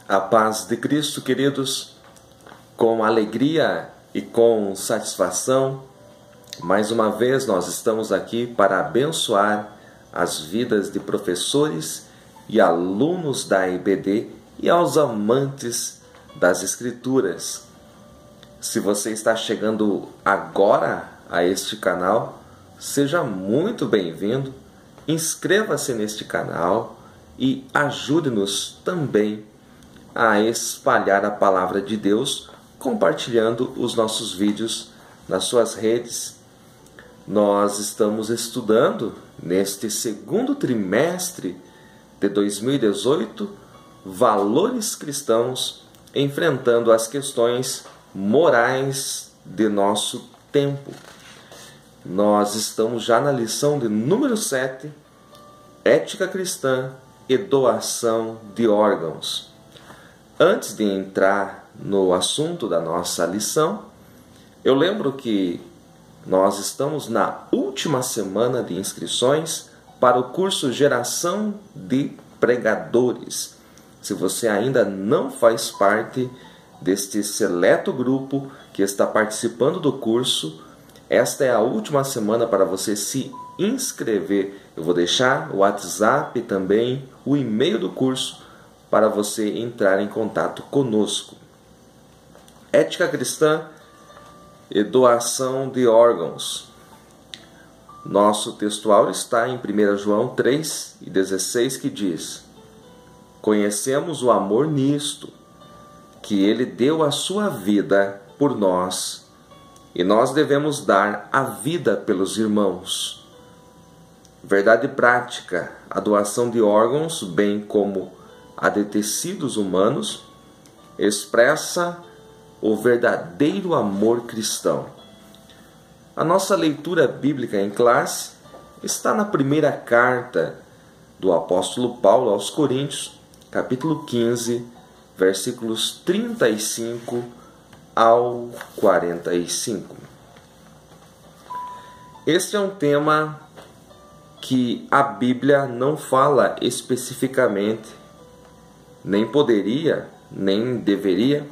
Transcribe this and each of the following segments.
A paz de Cristo, queridos, com alegria e com satisfação, mais uma vez nós estamos aqui para abençoar as vidas de professores e alunos da IBD e aos amantes das Escrituras. Se você está chegando agora a este canal, seja muito bem-vindo, inscreva-se neste canal e ajude-nos também a espalhar a palavra de Deus, compartilhando os nossos vídeos nas suas redes. Nós estamos estudando neste segundo trimestre de 2018 valores cristãos, enfrentando as questões morais de nosso tempo. Nós estamos já na lição de número 7, ética cristã e doação de órgãos. Antes de entrar no assunto da nossa lição, eu lembro que nós estamos na última semana de inscrições para o curso Geração de Pregadores. Se você ainda não faz parte deste seleto grupo que está participando do curso, esta é a última semana para você se inscrever. Eu vou deixar o WhatsApp também, o e-mail do curso, para você entrar em contato conosco. Ética cristã e doação de órgãos. Nosso textual está em 1 João 3:16, que diz: conhecemos o amor nisto, que ele deu a sua vida por nós, e nós devemos dar a vida pelos irmãos. Verdade prática: a doação de órgãos, bem como a de tecidos humanos, expressa o verdadeiro amor cristão. A nossa leitura bíblica em classe está na primeira carta do apóstolo Paulo aos Coríntios, capítulo 15, versículos 35 ao 45. Este é um tema que a Bíblia não fala especificamente, nem poderia, nem deveria,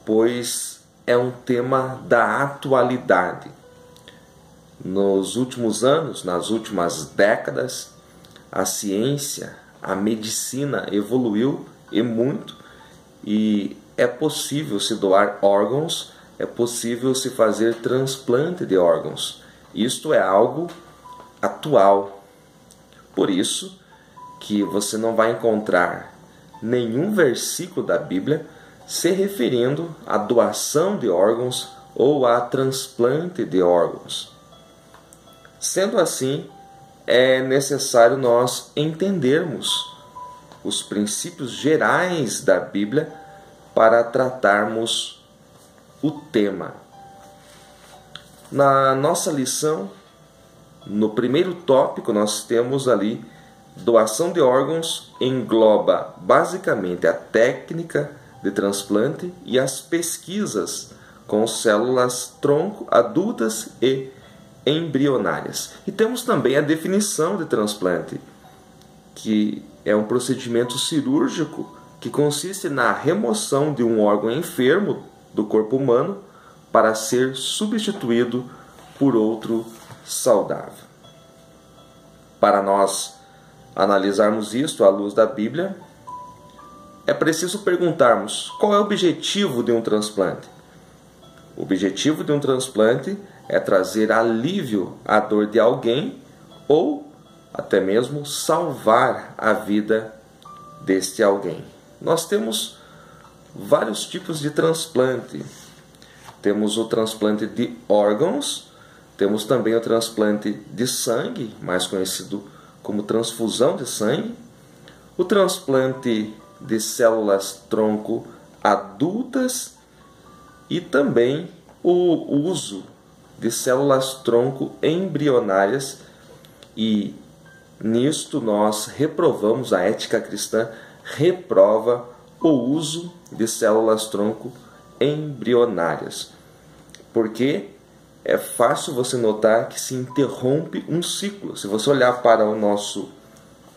pois é um tema da atualidade. Nos últimos anos, nas últimas décadas, a ciência, a medicina evoluiu e muito, e é possível se doar órgãos, é possível se fazer transplante de órgãos. Isto é algo atual. Por isso que você não vai encontrar nenhum versículo da Bíblia se referindo à doação de órgãos ou a transplante de órgãos. Sendo assim, é necessário nós entendermos os princípios gerais da Bíblia para tratarmos o tema. Na nossa lição, no primeiro tópico, nós temos ali: doação de órgãos engloba basicamente a técnica de transplante e as pesquisas com células tronco adultas e embrionárias. E temos também a definição de transplante, que é um procedimento cirúrgico que consiste na remoção de um órgão enfermo do corpo humano para ser substituído por outro saudável. Para nós analisarmos isto à luz da Bíblia, é preciso perguntarmos: qual é o objetivo de um transplante? O objetivo de um transplante é trazer alívio à dor de alguém ou até mesmo salvar a vida deste alguém. Nós temos vários tipos de transplante. Temos o transplante de órgãos, temos também o transplante de sangue, mais conhecido como transfusão de sangue, o transplante de células tronco adultas e também o uso de células tronco embrionárias. E nisto nós reprovamos, a ética cristã reprova o uso de células tronco embrionárias, porque é fácil você notar que se interrompe um ciclo. Se você olhar para o nosso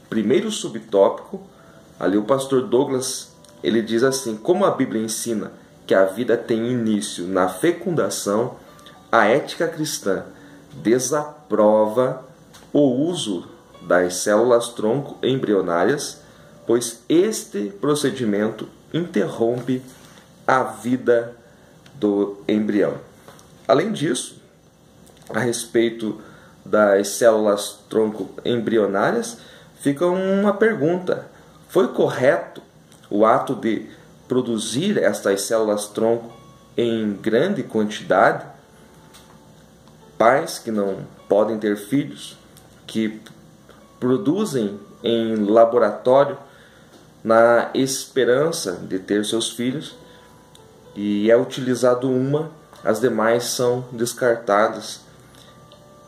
primeiro subtópico, ali o pastor Douglas ele diz assim: como a Bíblia ensina que a vida tem início na fecundação, a ética cristã desaprova o uso das células-tronco embrionárias, pois este procedimento interrompe a vida do embrião. Além disso, a respeito das células-tronco embrionárias, fica uma pergunta: foi correto o ato de produzir estas células-tronco em grande quantidade? Pais que não podem ter filhos, que produzem em laboratório na esperança de ter seus filhos, e é utilizado uma, as demais são descartadas.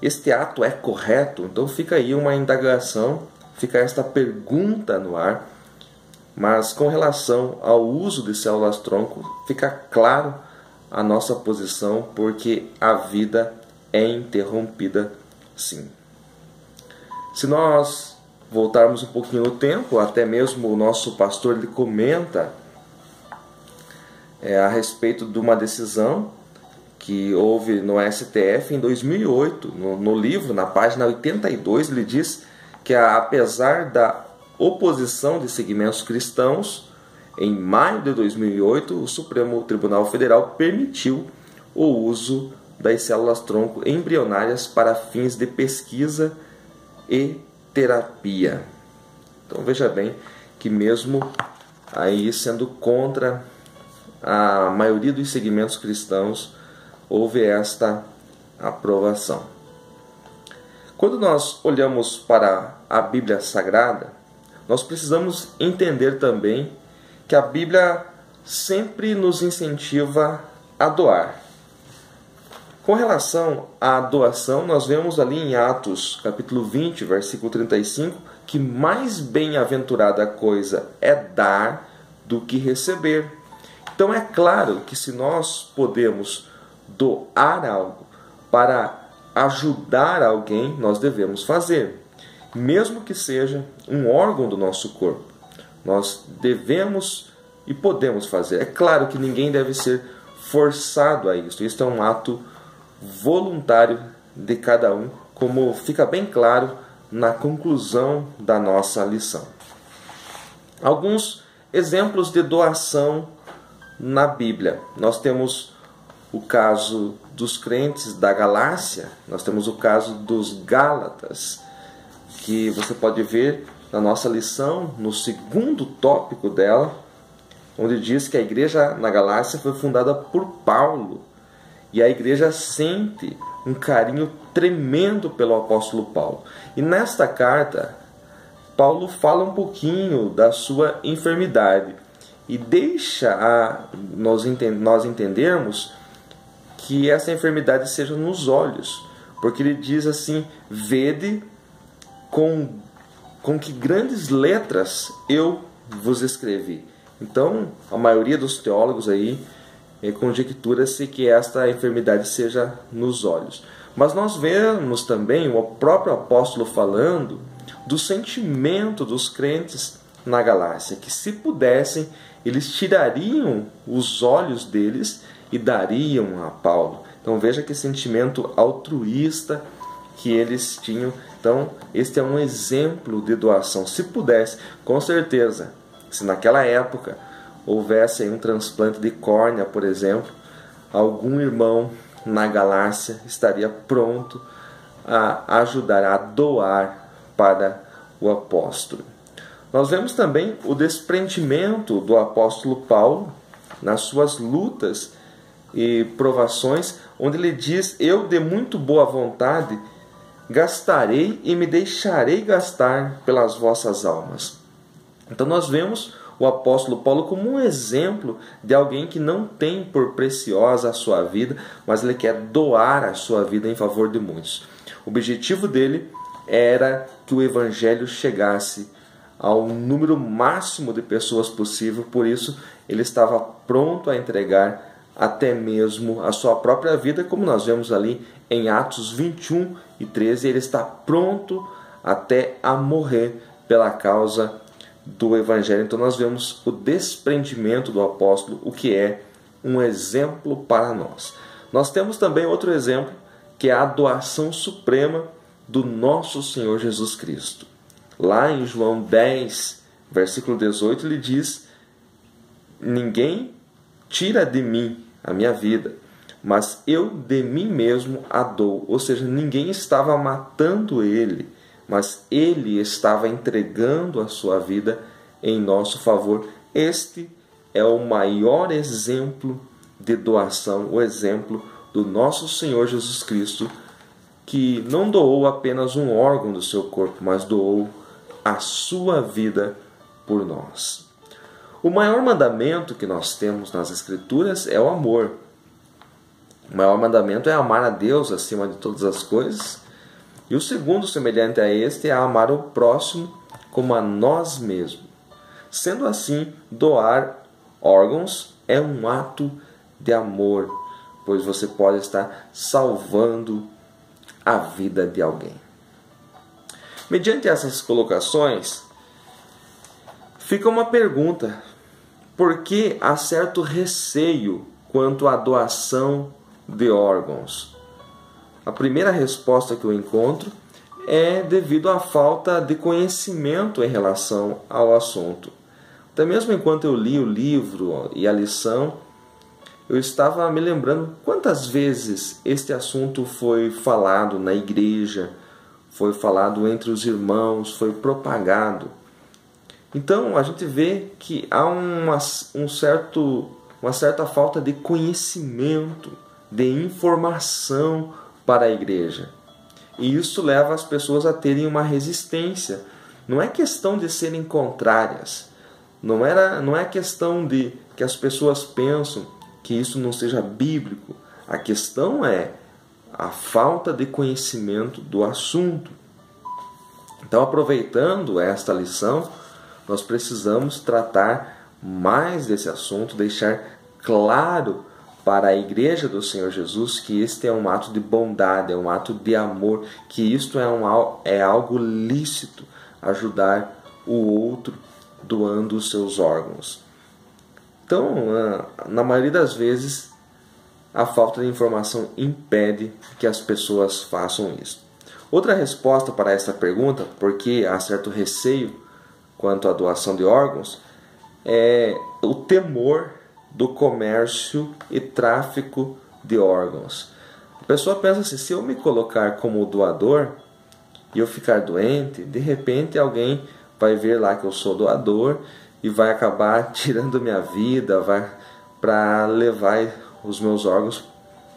Este ato é correto? Então fica aí uma indagação, fica esta pergunta no ar. Mas com relação ao uso de células-tronco, fica claro a nossa posição, porque a vida é interrompida sim. Se nós voltarmos um pouquinho no tempo, até mesmo o nosso pastor ele comenta a respeito de uma decisão que houve no STF em 2008. No livro, na página 82, ele diz que apesar da oposição de segmentos cristãos, em maio de 2008, o Supremo Tribunal Federal permitiu o uso das células-tronco embrionárias para fins de pesquisa e terapia. Então veja bem que mesmo aí sendo contra a maioria dos segmentos cristãos, houve esta aprovação. Quando nós olhamos para a Bíblia Sagrada, nós precisamos entender também que a Bíblia sempre nos incentiva a doar. Com relação à doação, nós vemos ali em Atos, capítulo 20, versículo 35, que mais bem-aventurada coisa é dar do que receber. Então é claro que se nós podemos doar algo para ajudar alguém, nós devemos fazer. Mesmo que seja um órgão do nosso corpo, nós devemos e podemos fazer. É claro que ninguém deve ser forçado a isso. Isso é um ato voluntário de cada um, como fica bem claro na conclusão da nossa lição. Alguns exemplos de doação na Bíblia. Nós temos o caso dos crentes da Galácia, nós temos o caso dos Gálatas, que você pode ver na nossa lição, no segundo tópico dela, onde diz que a igreja na Galácia foi fundada por Paulo, e a igreja sente um carinho tremendo pelo apóstolo Paulo. E nesta carta, Paulo fala um pouquinho da sua enfermidade e deixa nós entendermos que essa enfermidade seja nos olhos, porque ele diz assim: vede com que grandes letras eu vos escrevi. Então, a maioria dos teólogos aí conjectura-se que esta enfermidade seja nos olhos. Mas nós vemos também o próprio apóstolo falando do sentimento dos crentes na Galácia, que se pudessem, eles tirariam os olhos deles e dariam a Paulo. Então veja que sentimento altruísta que eles tinham. Então este é um exemplo de doação. Se pudesse, com certeza, se naquela época houvesse um transplante de córnea, por exemplo, algum irmão na Galácia estaria pronto a ajudar, a doar para o apóstolo. Nós vemos também o desprendimento do apóstolo Paulo nas suas lutas e provações, onde ele diz: eu de muito boa vontade gastarei e me deixarei gastar pelas vossas almas. Então nós vemos o apóstolo Paulo como um exemplo de alguém que não tem por preciosa a sua vida, mas ele quer doar a sua vida em favor de muitos. O objetivo dele era que o evangelho chegasse ao número máximo de pessoas possível, por isso ele estava pronto a entregar até mesmo a sua própria vida, como nós vemos ali em Atos 21 e 13, ele está pronto até a morrer pela causa do Evangelho. Então nós vemos o desprendimento do apóstolo, o que é um exemplo para nós. Nós temos também outro exemplo, que é a doação suprema do nosso Senhor Jesus Cristo. Lá em João 10, versículo 18, ele diz: ninguém tira de mim a minha vida, mas eu de mim mesmo a dou. Ou seja, ninguém estava matando ele, mas ele estava entregando a sua vida em nosso favor. Este é o maior exemplo de doação, o exemplo do nosso Senhor Jesus Cristo, que não doou apenas um órgão do seu corpo, mas doou a sua vida por nós. O maior mandamento que nós temos nas Escrituras é o amor. O maior mandamento é amar a Deus acima de todas as coisas. E o segundo, semelhante a este, é amar o próximo como a nós mesmos. Sendo assim, doar órgãos é um ato de amor, pois você pode estar salvando a vida de alguém. Mediante essas colocações, fica uma pergunta: por que há certo receio quanto à doação de órgãos? A primeira resposta que eu encontro é devido à falta de conhecimento em relação ao assunto. Até mesmo enquanto eu li o livro e a lição, eu estava me lembrando quantas vezes este assunto foi falado na igreja, foi falado entre os irmãos, foi propagado. Então a gente vê que há uma certa falta de conhecimento, de informação para a igreja. E isso leva as pessoas a terem uma resistência. Não é questão de serem contrárias. Não é questão de que as pessoas pensam que isso não seja bíblico. A questão é a falta de conhecimento do assunto. Então, aproveitando esta lição, nós precisamos tratar mais desse assunto, deixar claro para a igreja do Senhor Jesus que este é um ato de bondade, é um ato de amor, que isto é algo lícito, ajudar o outro doando os seus órgãos. Então, na maioria das vezes, a falta de informação impede que as pessoas façam isso. Outra resposta para essa pergunta, por que há certo receio quanto à doação de órgãos, é o temor do comércio e tráfico de órgãos. A pessoa pensa assim: se eu me colocar como doador e eu ficar doente, de repente alguém vai ver lá que eu sou doador e vai acabar tirando minha vida, vai para levar os meus órgãos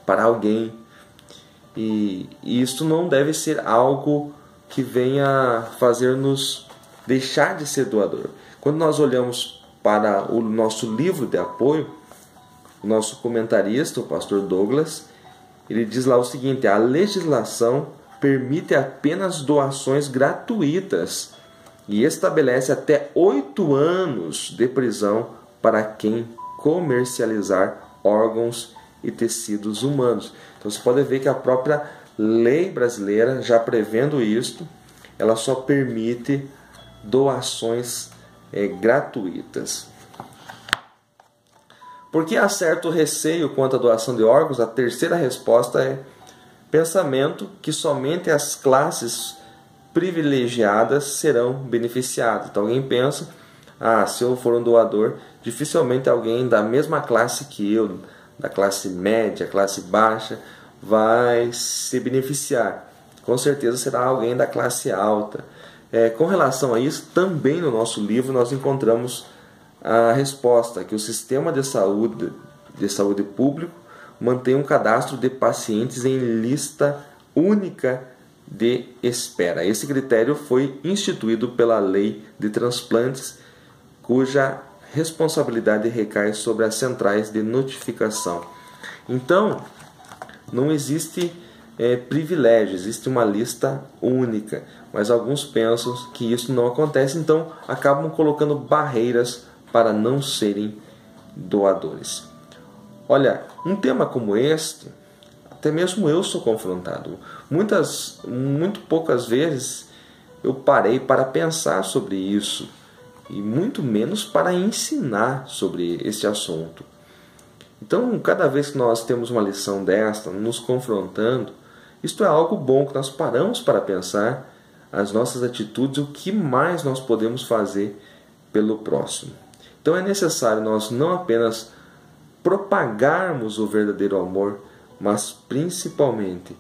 para alguém. E isso não deve ser algo que venha fazer-nos deixar de ser doador. Quando nós olhamos para o nosso livro de apoio, o nosso comentarista, o pastor Douglas, ele diz lá o seguinte: a legislação permite apenas doações gratuitas e estabelece até 8 anos de prisão para quem comercializar órgãos e tecidos humanos. Então você pode ver que a própria lei brasileira, já prevendo isto, ela só permite doações gratuitas. Por que há certo receio quanto à doação de órgãos? A terceira resposta é pensamento que somente as classes privilegiadas serão beneficiadas. Então alguém pensa: se eu for um doador, dificilmente alguém da mesma classe que eu, da classe média, classe baixa, vai se beneficiar. Com certeza será alguém da classe alta. Com relação a isso, também no nosso livro nós encontramos a resposta, que o sistema de saúde público mantém um cadastro de pacientes em lista única de espera. Esse critério foi instituído pela Lei de Transplantes, cuja responsabilidade recai sobre as centrais de notificação. Então, não existe privilégio, existe uma lista única, mas alguns pensam que isso não acontece, então acabam colocando barreiras para não serem doadores. Olha, um tema como este, até mesmo eu sou confrontado. Muito poucas vezes eu parei para pensar sobre isso. e muito menos para ensinar sobre este assunto. Então, cada vez que nós temos uma lição desta, nos confrontando, isto é algo bom, que nós paramos para pensar as nossas atitudes, o que mais nós podemos fazer pelo próximo. Então é necessário nós não apenas propagarmos o verdadeiro amor, mas principalmente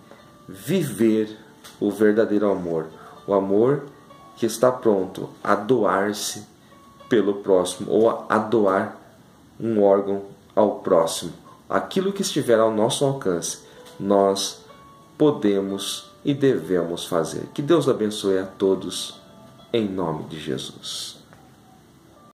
viver o verdadeiro amor. O amor que está pronto a doar-se pelo próximo, ou a doar um órgão ao próximo. Aquilo que estiver ao nosso alcance, nós podemos e devemos fazer. Que Deus abençoe a todos, em nome de Jesus.